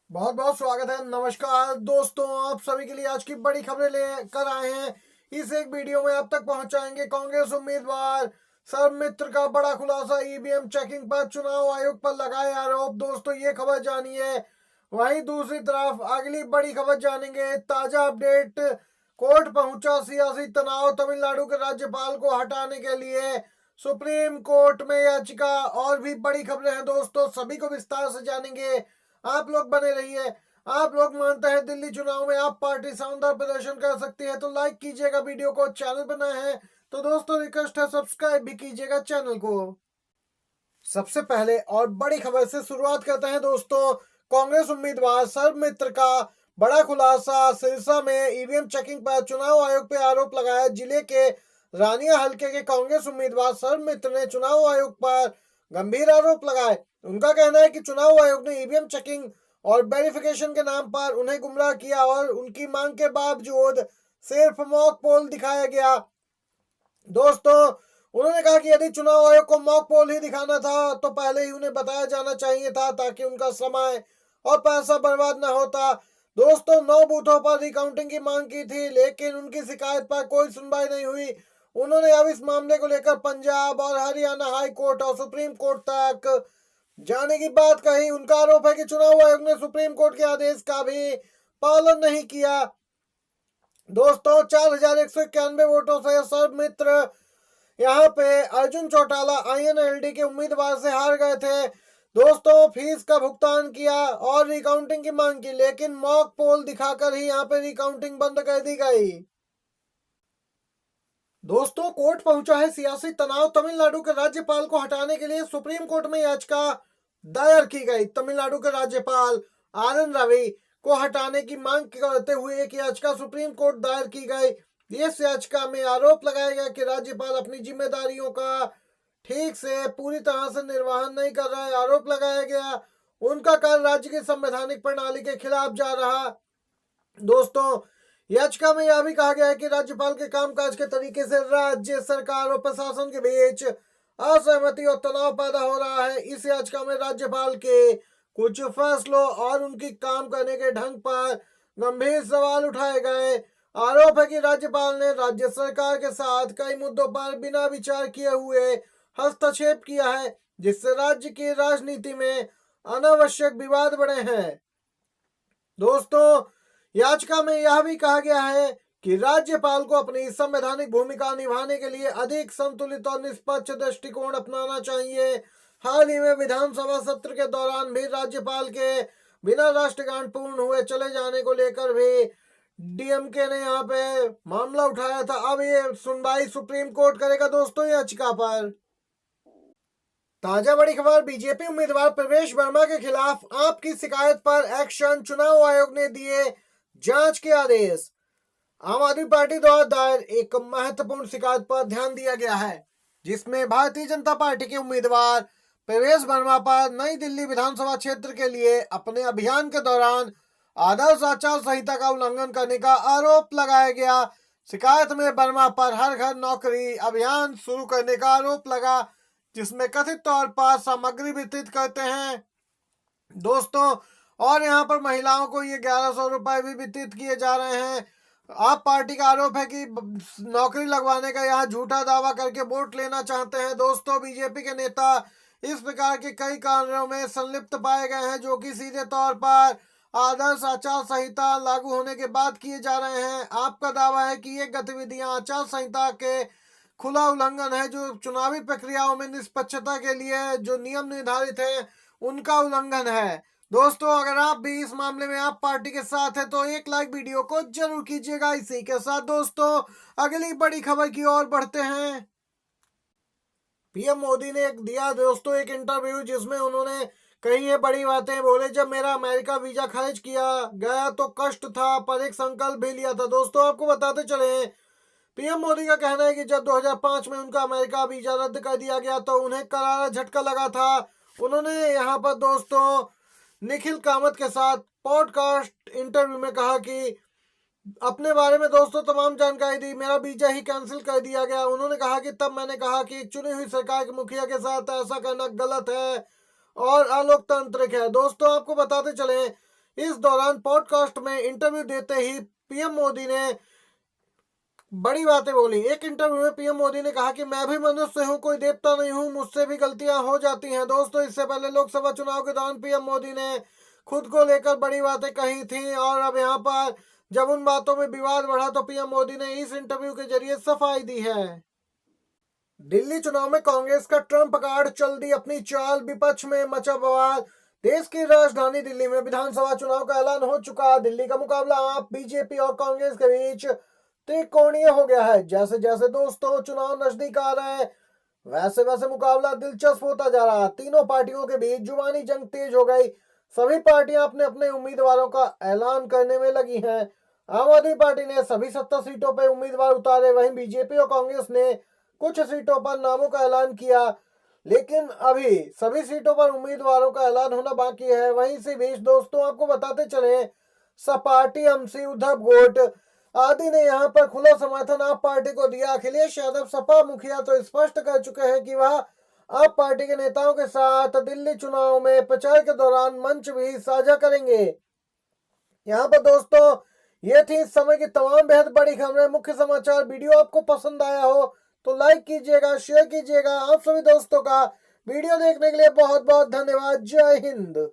बहुत बहुत स्वागत है। नमस्कार दोस्तों, आप सभी के लिए आज की बड़ी खबरें लेकर आए हैं। इस एक वीडियो में आप तक पहुंचाएंगे कांग्रेस उम्मीदवार सर्वमित्र का बड़ा खुलासा, ईवीएम चेकिंग पर चुनाव आयोग पर लगाए आरोप। दोस्तों ये खबर जानिए। वहीं दूसरी तरफ अगली बड़ी खबर जानेंगे। ताजा अपडेट, कोर्ट पहुंचा सियासी तनाव, तमिलनाडु के राज्यपाल को हटाने के लिए सुप्रीम कोर्ट में याचिका। और भी बड़ी खबरें हैं दोस्तों, सभी को विस्तार से जानेंगे। आप लोग बने रहिए। आप लोग मानते हैं दिल्ली चुनाव में आप पार्टी शानदार प्रदर्शन कर सकती है तो लाइक कीजिएगा वीडियो को। चैनल पर नए हैं तो दोस्तों रिक्वेस्ट है सब्सक्राइब भी कीजिएगा चैनल को। सबसे पहले और बड़ी खबर से शुरुआत करते हैं दोस्तों। कांग्रेस उम्मीदवार सर्वमित्र का बड़ा खुलासा। सिरसा में ईवीएम चेकिंग पर चुनाव आयोग पे आरोप लगाया। जिले के रानिया हलके के कांग्रेस उम्मीदवार सर्वमित्र ने चुनाव आयोग पर गंभीर आरोप लगाए। उनका कहना है कि चुनाव आयोग ने ईवीएम चेकिंग और वेरिफिकेशन के नाम पर उन्हें गुमराह किया और उनकी मांग के बावजूद सिर्फ मॉक पोल दिखाया गया। दोस्तों उन्होंने कहा कि यदि चुनाव आयोग को मॉक पोल ही दिखाना था तो पहले ही उन्हें बताया जाना चाहिए था ताकि उनका समय और पैसा बर्बाद न होता। दोस्तों 9 बूथों पर रिकाउंटिंग की मांग की थी लेकिन उनकी शिकायत पर कोई सुनवाई नहीं हुई। उन्होंने अब इस मामले को लेकर पंजाब और हरियाणा हाई कोर्ट और सुप्रीम कोर्ट तक जाने की बात कही। उनका आरोप है कि चुनाव आयोग ने सुप्रीम कोर्ट के आदेश का भी पालन नहीं किया। दोस्तों 4191 वोटों से सर्वमित्र यहाँ पे अर्जुन चौटाला आईएनएलडी के उम्मीदवार से हार गए थे। दोस्तों फीस का भुगतान किया और रिकाउंटिंग की मांग की लेकिन मॉक पोल दिखाकर ही यहाँ पे रिकाउंटिंग बंद कर दी गई। दोस्तों कोर्ट पहुंचा है सियासी तनाव, तमिलनाडु के राज्यपाल को हटाने के लिए सुप्रीम कोर्ट में याचिका दायर की गई। तमिलनाडु के राज्यपाल आर एन रवि को हटाने की मांग करते हुए एक याचिका सुप्रीम कोर्ट दायर की गई। इस याचिका में आरोप लगाया गया कि राज्यपाल अपनी जिम्मेदारियों का ठीक से पूरी तरह से निर्वहन नहीं कर रहा है। आरोप लगाया गया उनका कार्य राज्य की संवैधानिक प्रणाली के खिलाफ जा रहा। दोस्तों याचिका में यह भी कहा गया है कि राज्यपाल के कामकाज के तरीके से राज्य सरकार और प्रशासन के बीच असहमति और तनाव पैदा हो रहा है। इस याचिका में राज्यपाल के कुछ फैसलों और उनकी काम करने के ढंग पर गंभीर सवाल उठाए गए। आरोप है कि राज्यपाल ने राज्य सरकार के साथ कई मुद्दों पर बिना विचार किए हुए हस्तक्षेप किया है जिससे राज्य की राजनीति में अनावश्यक विवाद बढ़े हैं। दोस्तों याचिका में यह भी कहा गया है कि राज्यपाल को अपनी संवैधानिक भूमिका निभाने के लिए अधिक संतुलित और निष्पक्ष दृष्टिकोण अपनाना चाहिए। हाल ही में विधानसभा सत्र के दौरान भी राज्यपाल के बिना राष्ट्रगान पूर्ण हुए चले जाने को लेकर भी डीएमके ने यहाँ पे मामला उठाया था। अब ये सुनवाई सुप्रीम कोर्ट करेगा दोस्तों याचिका पर। ताजा बड़ी खबर, बीजेपी उम्मीदवार प्रवेश वर्मा के खिलाफ आपकी शिकायत पर एक्शन, चुनाव आयोग ने दिए जांच के आदेश। आम आदमी पार्टी द्वारा दायर एक महत्वपूर्ण शिकायत पर ध्यान दिया गया है जिसमें भारतीय जनता पार्टी के उम्मीदवार प्रवेश वर्मा पर नई दिल्ली विधानसभा क्षेत्र के लिए अपने अभियान के दौरान आदर्श आचार संहिता का उल्लंघन करने का आरोप लगाया गया। शिकायत में वर्मा पर हर घर नौकरी अभियान शुरू करने का आरोप लगा जिसमें कथित तौर पर सामग्री वितरित करते हैं दोस्तों, और यहाँ पर महिलाओं को ये 1100 रुपए भी वितरित किए जा रहे हैं। आप पार्टी का आरोप है कि नौकरी लगवाने का यहाँ झूठा दावा करके वोट लेना चाहते हैं। दोस्तों बीजेपी के नेता इस प्रकार के कई कार्यों में संलिप्त पाए गए हैं जो कि सीधे तौर पर आदर्श आचार संहिता लागू होने के बाद किए जा रहे हैं। आपका दावा है कि ये गतिविधियां आचार संहिता के खुला उल्लंघन है जो चुनावी प्रक्रियाओं में निष्पक्षता के लिए जो नियम निर्धारित है उनका उल्लंघन है। दोस्तों अगर आप भी इस मामले में आप पार्टी के साथ है तो एक लाइक वीडियो को जरूर कीजिएगा। इसी के साथ दोस्तों अगली बड़ी खबर की ओर बढ़ते हैं। पीएम मोदी ने दिया दोस्तों एक इंटरव्यू जिसमें उन्होंने कई ये बड़ी बातें बोले। जब मेरा अमेरिका वीजा खारिज किया गया तो कष्ट था पर एक संकल्प भी लिया था। दोस्तों आपको बताते चले पीएम मोदी का कहना है कि जब 2005 में उनका अमेरिका वीजा रद्द कर दिया गया तो उन्हें करारा झटका लगा था। उन्होंने यहाँ पर दोस्तों निखिल कामत के साथ पॉडकास्ट इंटरव्यू में कहा कि अपने बारे में दोस्तों तमाम जानकारी दी, मेरा वीजा ही कैंसिल कर दिया गया। उन्होंने कहा कि तब मैंने कहा कि एक चुनी हुई सरकार के मुखिया के साथ ऐसा करना गलत है और अलोकतांत्रिक है। दोस्तों आपको बताते चले इस दौरान पॉडकास्ट में इंटरव्यू देते ही पीएम मोदी ने बड़ी बातें बोली। एक इंटरव्यू में पीएम मोदी ने कहा कि मैं भी मनुष्य हूं, कोई देवता नहीं हूं, मुझसे भी गलतियां हो जाती हैं। दोस्तों, इससे पहले लोकसभा चुनाव के दौरान पीएम मोदी ने खुद को लेकर बड़ी बातें कही थी और अब यहाँ पर जब उन बातों में विवाद बढ़ा तो पीएम मोदी ने इस इंटरव्यू के जरिए सफाई दी है। दिल्ली चुनाव में कांग्रेस का ट्रम्प कार्ड चल दी अपनी चाल, विपक्ष में मचा बवाल। देश की राजधानी दिल्ली में विधानसभा चुनाव का ऐलान हो चुका। दिल्ली का मुकाबला आप बीजेपी और कांग्रेस के बीच त्रिकोणीय हो गया है। जैसे जैसे दोस्तों चुनाव नजदीक आ रहा है वैसे वैसे मुकाबला दिलचस्प होता जा रहा है। तीनों पार्टियों के बीच जुबानी जंग तेज हो गई। सभी पार्टियां अपने अपने उम्मीदवारों का ऐलान करने में लगी हैं। आम आदमी पार्टी ने सभी 70 सीटों पर उम्मीदवार उतारे, वहीं बीजेपी और कांग्रेस ने कुछ सीटों पर नामों का ऐलान किया, लेकिन अभी सभी सीटों पर उम्मीदवारों का ऐलान होना बाकी है। वहीं इसी बीच दोस्तों आपको बताते चले, सपा, टीएमसी, उद्धव गोट आदि ने यहां पर खुला समर्थन आप पार्टी को दिया। अखिलेश यादव सपा मुखिया तो स्पष्ट कर चुके हैं कि वह आप पार्टी के नेताओं के साथ दिल्ली चुनाव में प्रचार के दौरान मंच भी साझा करेंगे। यहाँ पर दोस्तों ये थी इस समय की तमाम बेहद बड़ी खबरें, मुख्य समाचार। वीडियो आपको पसंद आया हो तो लाइक कीजिएगा, शेयर कीजिएगा। आप सभी दोस्तों का वीडियो देखने के लिए बहुत बहुत धन्यवाद। जय हिंद।